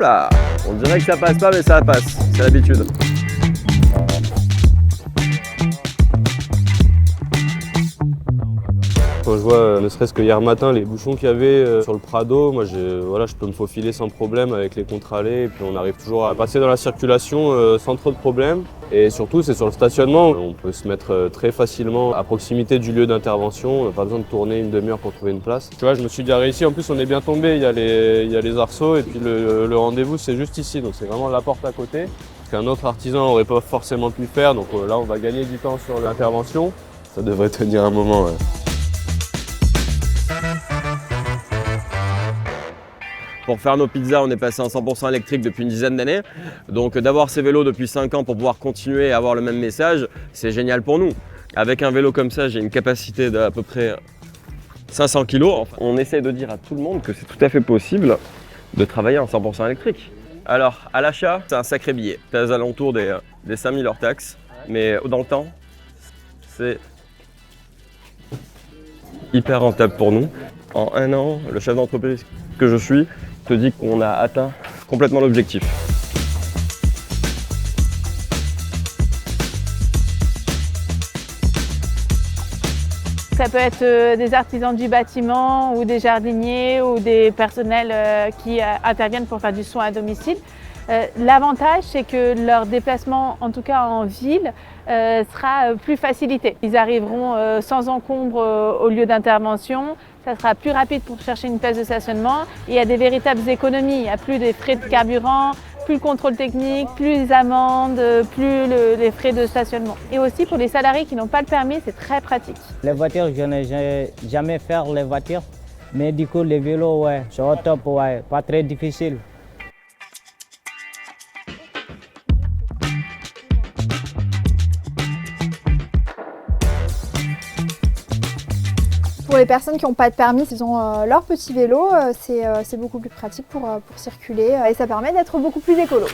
là! On dirait que ça passe pas, mais ça passe. C'est l'habitude. Quand je vois, ne serait-ce que hier matin, les bouchons qu'il y avait sur le Prado, moi voilà, je peux me faufiler sans problème avec les contre-allées. Et puis on arrive toujours à passer dans la circulation sans trop de problèmes. Et surtout, c'est sur le stationnement. On peut se mettre très facilement à proximité du lieu d'intervention. Pas besoin de tourner une demi-heure pour trouver une place. Tu vois, je me suis déjà réussi. En plus, on est bien tombé. Il y a les arceaux et puis le rendez-vous, c'est juste ici. Donc c'est vraiment la porte à côté. Ce qu'un autre artisan n'aurait pas forcément pu faire. Donc là, on va gagner du temps sur l'intervention. Ça devrait tenir un moment. Ouais. Pour faire nos pizzas, on est passé en 100% électrique depuis une dizaine d'années. Donc d'avoir ces vélos depuis 5 ans pour pouvoir continuer à avoir le même message, c'est génial pour nous. Avec un vélo comme ça, j'ai une capacité d'à peu près 500 kg. Enfin, on essaie de dire à tout le monde que c'est tout à fait possible de travailler en 100% électrique. Alors, à l'achat, c'est un sacré billet. C'est aux alentours des 5000 hors taxes. Mais dans le temps, c'est hyper rentable pour nous. En un an, le chef d'entreprise que je suis te dit qu'on a atteint complètement l'objectif. Ça peut être des artisans du bâtiment ou des jardiniers ou des personnels qui interviennent pour faire du soin à domicile. L'avantage, c'est que leur déplacement, en tout cas en ville, sera plus facilité. Ils arriveront sans encombre au lieu d'intervention. Ça sera plus rapide pour chercher une place de stationnement. Il y a des véritables économies. Il n'y a plus des frais de carburant, plus le contrôle technique, plus les amendes, plus les frais de stationnement. Et aussi pour les salariés qui n'ont pas le permis, c'est très pratique. Les voitures, je n'ai jamais fait les voitures. Mais du coup, les vélos, ouais, c'est au top, ouais, pas très difficile. Pour les personnes qui n'ont pas de permis, ils ont leur petit vélo, c'est beaucoup plus pratique pour circuler et ça permet d'être beaucoup plus écolo.